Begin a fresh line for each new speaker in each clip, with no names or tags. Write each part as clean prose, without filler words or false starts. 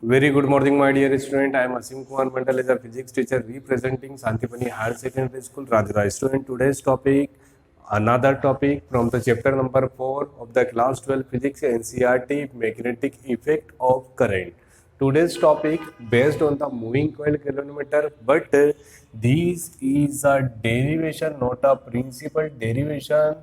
Very good morning, my dear student. I am Asim Kumar Mandal as a physics teacher representing Santipani Higher Secondary School, Rajgura. Student, today's topic, another topic from the chapter number 4 of the class 12 physics NCERT, magnetic effect of current. Today's topic based on the moving coil galvanometer, but this is a derivation, not a principal derivation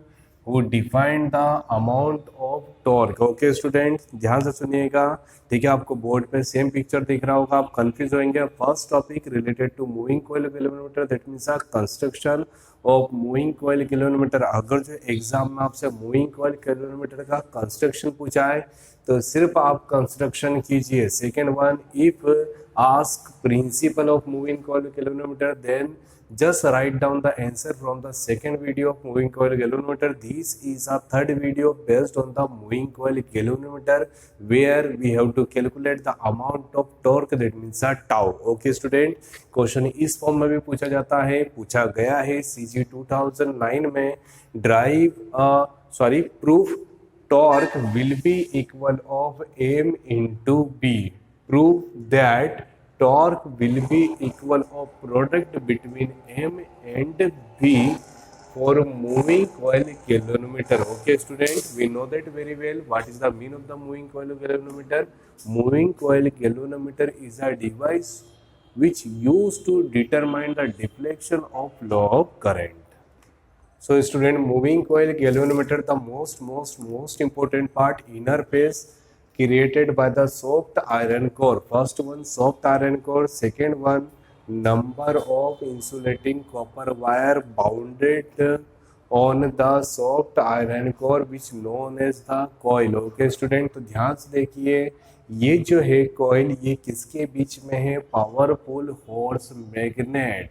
who defined the amount of torque. Okay student, ध्यान से सुनिएगा। ठीक है, आपको board पे same picture दिख रहा होगा, आप कंफ्यूज होंगे। First topic related to moving coil galvanometer, that means a construction of moving coil galvanometer. अगर जो एग्जाम में आपसे मूविंग कॉइल गैल्वेनोमीटर का कंस्ट्रक्शन पूछा है तो सिर्फ आप कंस्ट्रक्शन कीजिए। Second one, if ask principle of moving coil galvanometer, then just write down the answer from the second video of moving coil galvanometer. This is a third video based on the moving coil galvanometer where we have to calculate the amount of torque, that means a tau. Okay student, question इस form में भी पूछा जाता है, पूछा गया है CG 2009 में। Proof torque will be equal of m into b. Prove that torque will be equal of product between M and B for moving coil galvanometer. Okay student, we know that very well. What is the mean of the moving coil galvanometer? Moving coil galvanometer is a device which used to determine the deflection of flow of current. So student, moving coil galvanometer, the most important part, inner phase created by the soft iron core. First one, soft iron core. Second one, number of insulating copper wire bounded on the soft iron core which known as the coil. Okay student, तो ध्यान से देखिए, ये जो है coil, ये किसके बीच में है? Powerful force magnet.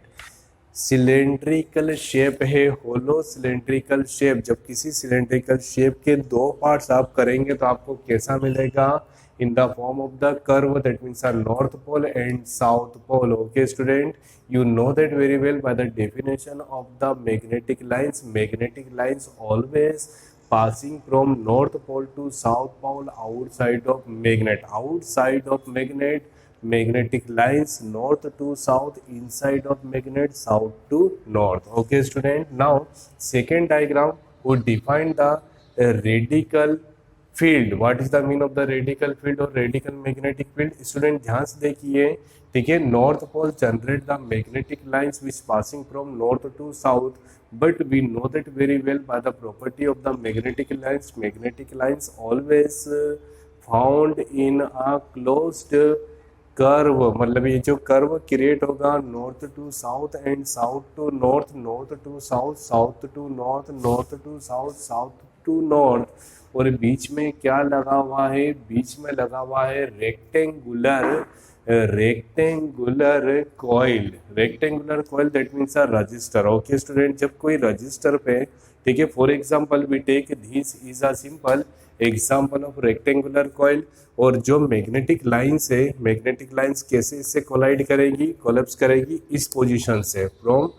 Cylindrical shape है, होलो सिलेंड्रिकल शेप। जब किसी सिलेंड्रिकल शेप के दो पार्ट्स आप करेंगे तो आपको कैसा मिलेगा? In the form of the curve, that means north pole and south pole. Okay student, you know that very well by the definition of the magnetic lines always passing from north pole to south pole outside of magnet, magnetic lines north to south, inside of magnet south to north. Okay student, now second diagram would define the radical field. What is the mean of the radical field or radical magnetic field? Student ध्यान से देखिए, ठीक है, north pole generate the magnetic lines which passing from north to south, but we know that very well by the property of the magnetic lines always found in a closed curve. मतलब ये जो curve create होगा, north to south and south to north, north to south, south to north, north to south, south to north, और बीच में क्या लगा हुआ है? बीच में लगा हुआ है rectangular coil. That means a register. Okay student, जब कोई रजिस्टर पे, ठीक है, for example we take this is a simple example of rectangular coil, और जो मैग्नेटिक लाइंस है, मैग्नेटिक लाइंस कैसे इससे कोलाइड करेगी, कोलैप्स करेगी इस पोजीशन से, from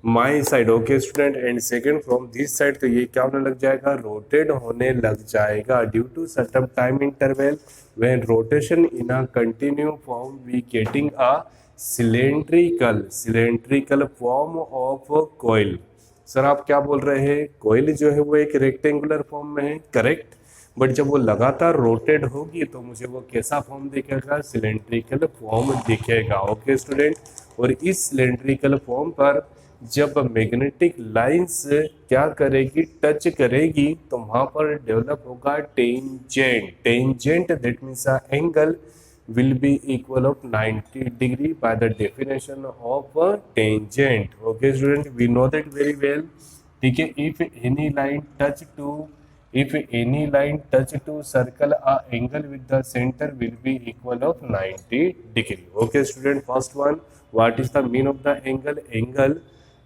my side. Okay student, and second from this side, तो ये क्या होने लग जाएगा? रोटेट होने लग जाएगा due to certain time interval. When rotation in a continue form we getting a cylindrical form of coil. Sir आप क्या बोल रहे हैं? कॉइल जो है वो एक रेक्टेंगुलर फॉर्म में है, करेक्ट, बट जब वो लगातार रोटेट होगी तो मुझे वो कैसा फॉर्म दिखेगा? सिलेंड्रिकल फॉर्म दिखेगा। ओके स्टूडेंट, और इस सिलेंड्रिकल फॉर्म पर जब मैग्नेटिक लाइंस क्या करेगी? टच करेगी, तो वहां पर डेवलप होगा tangent, that means angle will be equal of 90 degree by the definition of a tangent. Okay student, we know that very well, ठीक है। if any line touch to circle a angle with the center will be equal of 90 degree. Okay student, first one, what is the mean of the angle,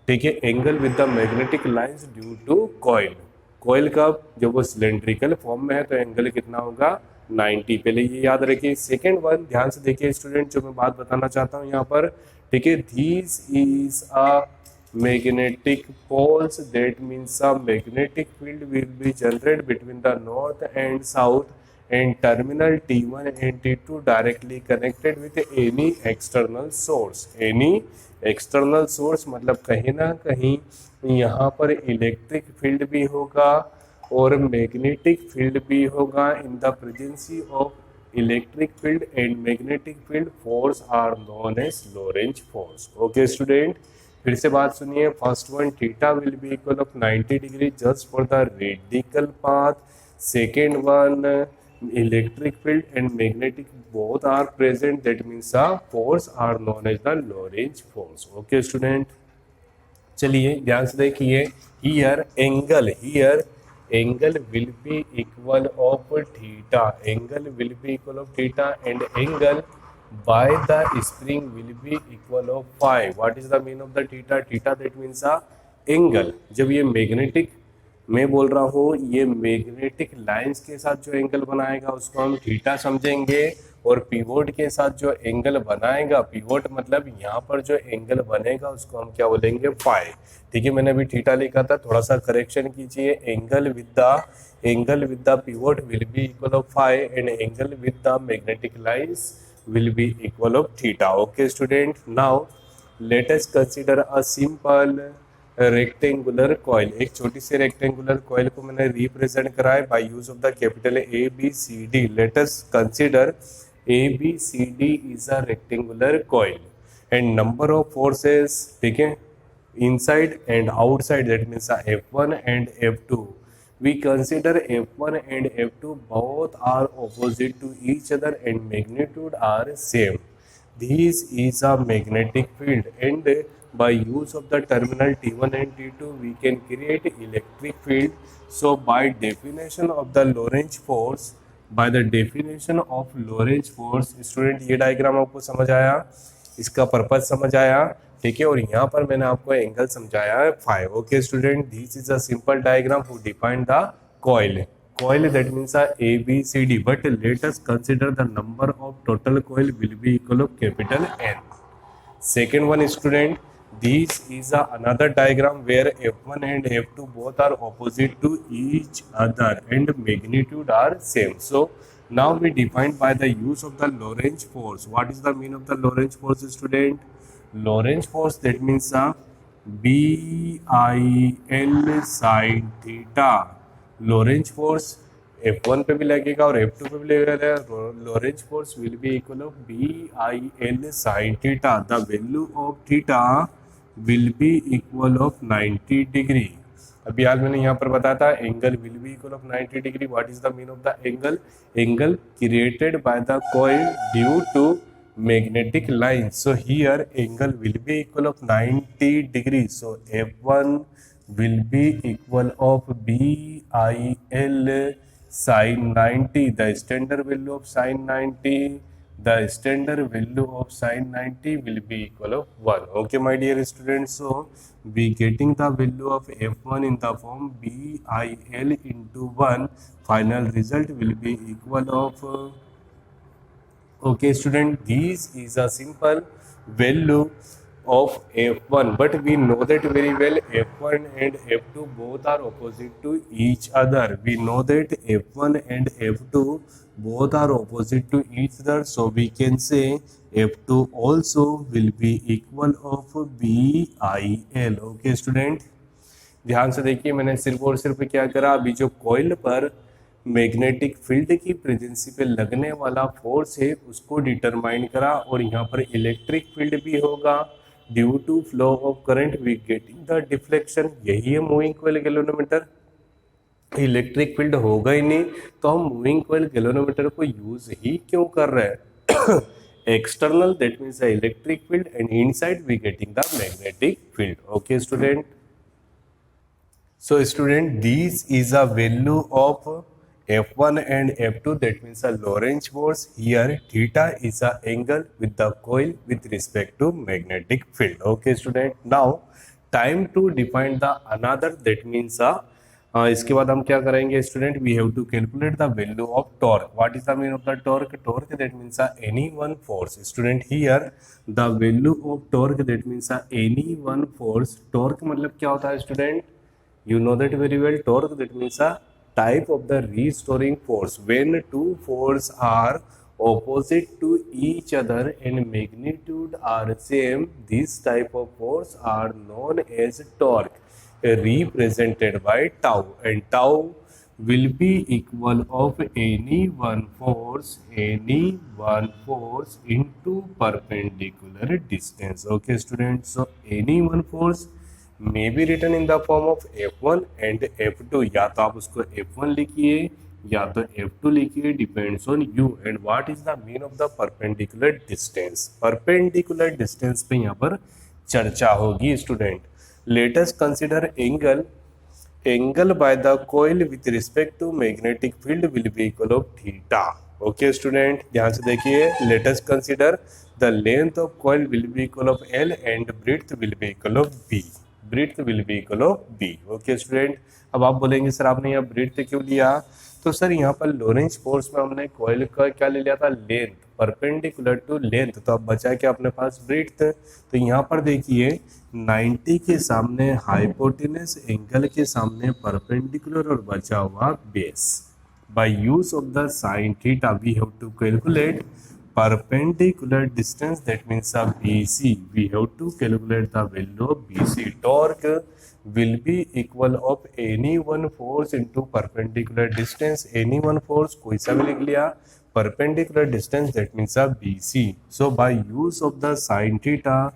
ठीक है, angle with the magnetic lines due to coil का जब वो cylindrical form में है तो angle कितना होगा? 90। पहले ये याद रखिए। सेकेंड वन, ध्यान से देखिए स्टूडेंट, जो मैं बात बताना चाहता हूँ यहाँ पर, ठीक है, this is a magnetic poles, that means a magnetic field will be generated between the north and south, and terminal T1 and T2 directly connected with any external source. Any external source मतलब कहीं ना कहीं यहाँ पर electric field भी होगा और magnetic field भी होगा. In the presence of electric field and magnetic field force are known as Lorentz force. Okay student, फिर से बात सुनिए. First one, theta will be equal of 90 degree just for the radical path. Second one, electric field and magnetic both are present, that means the force are known as the Lorentz force. Okay student, चलिए ध्यान से देखिए. here angle will be equal of theta, angle will be equal of theta and angle by the spring will be equal of phi. What is the mean of the theta? Theta that means the angle. जब ये magnetic, मैं बोल रहा हूँ ये magnetic lines के साथ जो एंगल बनाएगा उसको हम थीटा समझेंगे और पिवोट के साथ जो एंगल बनाएगा, पिवोट मतलब यहाँ पर जो एंगल बनेगा उसको हम क्या बोलेंगे? फाई. ठीक है, मैंने अभी थीटा लिखा था, थोड़ा सा करेक्शन कीजिए. Angle with the pivot will be equal of phi and angle with the magnetic lines will be equal of theta. Okay student, now let us consider a simple rectangular coil. एक छोटी सी rectangular coil को मैंने represent करा है by use of the capital A B C D. Let us consider A B C D is a rectangular coil and number of forces, ठीक है, inside and outside, that means F1 and F2. We consider F1 and F2 both are opposite to each other and magnitude are same. This is a magnetic field and by use of the terminal T1 and T2 we can create electric field. So by definition of the Lorentz force, student ये diagram आपको समझ आया, इसका purpose समझ आया, ठीक है, और यहाँ पर मैंने आपको एंगल समझाया है 5. Okay student, this is a simple diagram who define the coil that means a b c d, but let us consider the number of total coil will be equal of capital N. Second one student, this is another diagram where F1 and F2 both are opposite to each other and magnitude are same. So now we define by the use of the Lorentz force. What is the mean of the Lorentz force student? Lorentz force that means BIL sin theta. Lorentz force F1 पे भी लगेगा और F2 पे भी लगेगा. Lorentz force will be equal of BIL sin theta. The value of theta will be equal of 90 degree. अभी आज मैंने यहाँ पर बताया था angle will be equal of 90 degree. What is the mean of the angle? Angle created by the coil due to magnetic lines. So here angle will be equal of 90 degree. So F1 will be equal of BIL sin 90. The standard value of sin 90, the standard value of sin 90 will be equal of 1. Okay my dear students, so we getting the value of F1 in the form BIL into 1. Final result will be equal of okay student, this is a simple value of F1, but we know that very well F1 and F2 both are opposite to each other. We know that F1 and F2 both are opposite to each other, so we can say F2 also will be equal of BIL. Okay student, ध्यान से देखिए, मैंने सिर्फ और सिर्फ क्या करा, अभी जो कॉइल पर मैग्नेटिक फील्ड की प्रेजेंसी पे लगने वाला फोर्स है उसको डिटरमाइन करा, और यहाँ पर इलेक्ट्रिक फील्ड भी होगा due to flow of current we getting the deflection. यही है moving coil galvanometer. Electric field होगा ही नहीं तो हम मूविंग कॉइल गैल्वेनोमीटर को यूज ही क्यों कर रहे हैं? External that means electric field and inside we getting the magnetic field. Okay student, so student, this is a value of F1 and F2, that means a Lorentz force. Here theta is a angle with the coil with respect to magnetic field. Okay student, now time to define the another, that means इसके बाद हम क्या करेंगे student? We have to calculate the value of torque. What is the mean of the torque? Torque that means any one force. Student here the value of torque that means any one force. Torque मतलब क्या होता है student? You know that very well. Torque that means type of the restoring force. When two forces are opposite to each other and magnitude are same, this type of force are known as torque, represented by tau, and tau will be equal of any one force into perpendicular distance. Okay students, so any one force may be written in the form of F1 and F2. या तो आप उसको F1 लिखिए या तो F2 लिखिए, depends on you. And what is the mean of the perpendicular distance. Perpendicular distance पे यहाँ पर चर्चा होगी student. Let us consider angle by the coil with respect to magnetic field will be equal of theta. Okay student, ध्यान से देखिए. Let us consider the length of coil will be equal of L and breadth will be equal of B. Breadth will be equal of B. Okay student, अब आप बोलेंगे sir आपने यहाँ breadth क्यों लिया. तो सर यहाँ पर लोरेंज फोर्स में हमने कॉइल का क्या ले लिया था, लेंथ, परपेंडिकुलर टू लेंथ. तो अब बचा क्या अपने पास, ब्रेड्थ. तो यहाँ पर देखिए 90 के सामने हाइपोटेनस, एंगल के सामने परपेंडिकुलर और बचा हुआ base. By use of the sine theta we have to calculate perpendicular distance, that means a BC. We have to calculate the value of BC. Torque will be equal of any one force into perpendicular distance. Any one force कोई सा भी लिख लिया, perpendicular distance that means a BC. So by use of the sin theta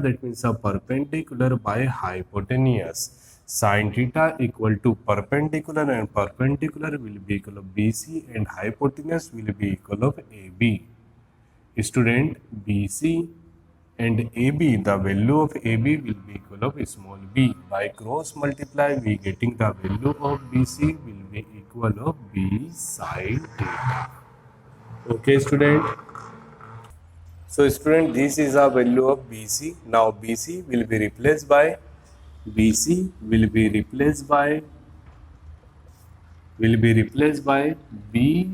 that means a perpendicular by hypotenuse. Sin theta equal to perpendicular and perpendicular will be equal of BC and hypotenuse will be equal of AB. Student, BC and AB, the value of AB will be equal of small b. By cross multiply we getting the value of BC will be equal of B sin theta. Okay student. So student, this is a value of BC. Now BC will be replaced by B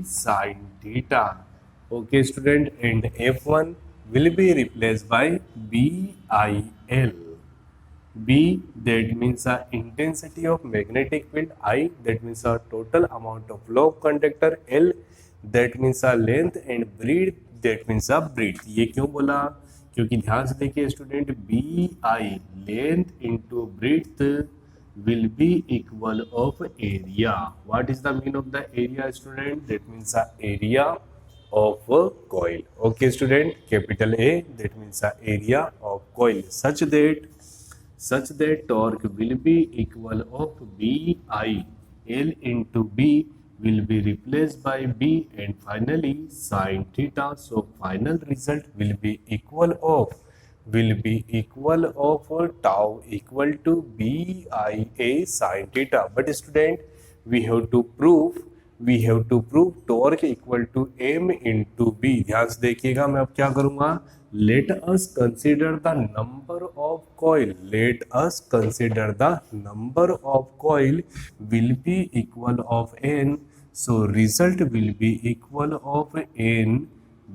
sin theta. Okay student, and F1 will be replaced by BIL. B, that means the intensity of magnetic field. I, that means the total amount of flow of conductor. L, that means the length, and breadth, that means the breadth. ये क्यों बोला, क्योंकि ध्यान से देखिए student, B I length into breadth will be equal of area. What is the mean of the area student? That means the area of a coil. Okay student, capital A, that means the area of coil, such that torque will be equal of B I L into B will be replaced by B, and finally sin theta. So final result will be equal of tau equal to BIA sin theta. But student, we have to prove torque equal to M into B. ध्यान से देखिएगा, मैं अब क्या करूँगा, let us consider the number of coil will be equal of N. So result will be equal of N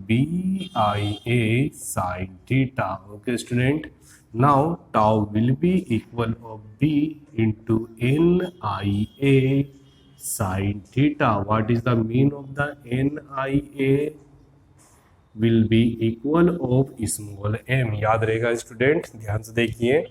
BIA sin theta. Okay student, now tau will be equal of B into NIA sin theta. What is the mean of the NIA? Will be equal of small m. याद रहेगा student, ध्यान से देखिए.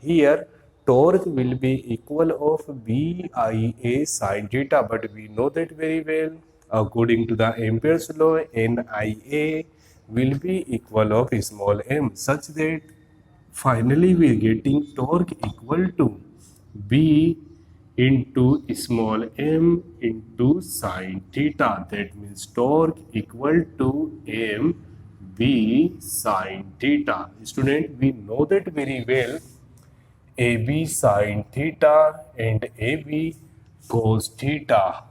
Here torque will be equal of BIA sin theta, but we know that very well. According to the Ampere's law, NIA will be equal of small m, such that finally we are getting torque equal to B into small m into sin theta. That means torque equal to M B sin theta. Student, we know that very well. AB sin theta and AB cos theta.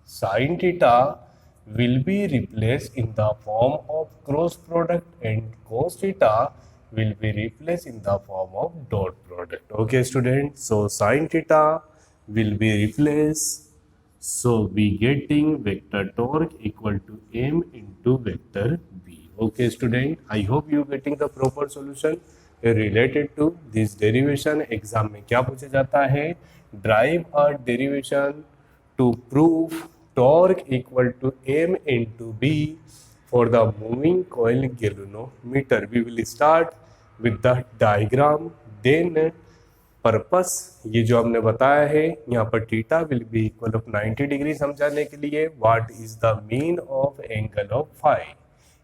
Sin theta will be replaced in the form of cross product and cos theta will be replaced in the form of dot product. Okay student, so sin theta will be replaced, so we getting vector torque equal to M into vector B. Okay student, I hope you getting the proper solution related to this derivation. Exam में क्या पूछा जाता है, drive a derivation to prove torque equal to M into B for the moving coil galvanometer. We will start with the diagram, then purpose ये जो हमने बताया है यहाँ पर theta will be equal of 90 degree समझाने के लिए what is the mean of angle of phi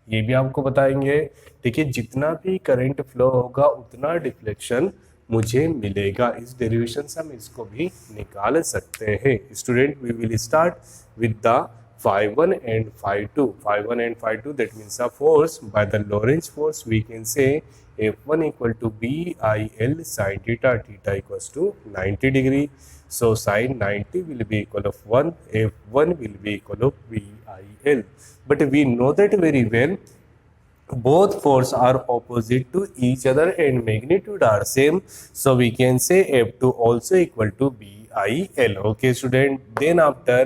ये भी आपको बताएंगे। ठीक है, जितना भी करंट फ्लो होगा उतना डिफ्लेक्शन मुझे मिलेगा। इस डेरिवेशन से हम इसको भी निकाल सकते हैं। Student, we will start with the phi 1 and phi 2. Phi 1 and phi 2, that means the force by the Lorentz force, we can say F1 equal to BIL sin theta, theta equals to 90 degree. So sin 90 will be equal of 1, F1 will be equal of BIL. But we know that very well, both force are opposite to each other and magnitude are same. So we can say F2 also equal to BIL. Okay student, then after,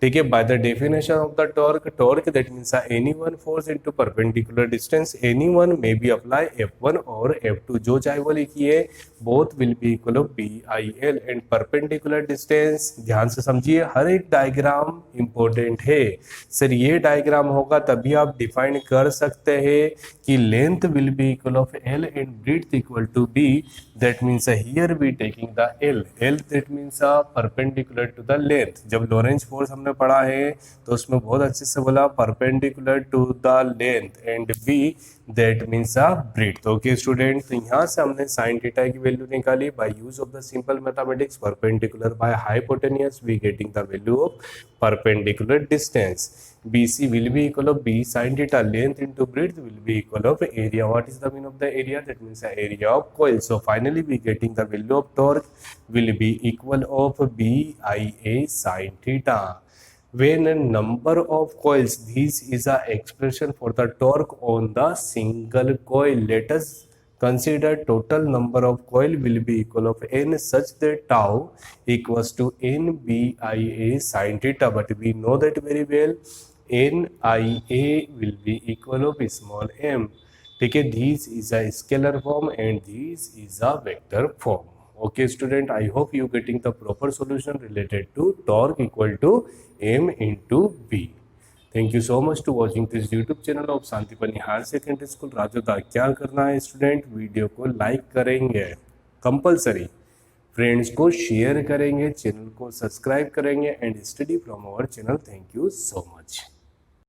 ठीक है, by the definition of the torque, torque that means any one force into perpendicular distance, any one may be apply F1 और F2 जो चाहे वो लिखिए, both will be equal of BIL and perpendicular distance. ध्यान से समझिए, हर एक डायग्राम इंपॉर्टेंट है। सर ये डायग्राम होगा तभी आप डिफाइन कर सकते हैं कि length will be equal of L and breadth equal to B, that means here we taking the L that means perpendicular to the length. जब लॉरेंज फोर्स हमने पढ़ा है तो उसमें बहुत अच्छे से बोला perpendicular to the length and B that means a breadth. Okay student, तो यहाँ से हमने साइन थीटा की वैल्यू निकाली by use of the simple mathematics. Perpendicular by hypotenuse we getting the value of perpendicular distance. BC will be equal of B sin theta, length into breadth will be equal of area. What is the mean of the area? That means the area of coil. So finally we getting the value of torque will be equal of BIA sin theta. When a number of coils, this is a expression for the torque on the single coil. Let us consider total number of coil will be equal of n such that tau equals to NBIA sin theta. But we know that very well, NIA will be equal of small m. ठीक है, this is a scalar form and this is a vector form. Okay student, I hope you getting the proper solution related to torque equal to M into B. Thank you so much to watching this YouTube channel of Shantipani higher secondary school Rajoda. क्या करना है student, video को like करेंगे compulsory, friends को share करेंगे, channel को subscribe करेंगे and study from our channel. Thank you so much.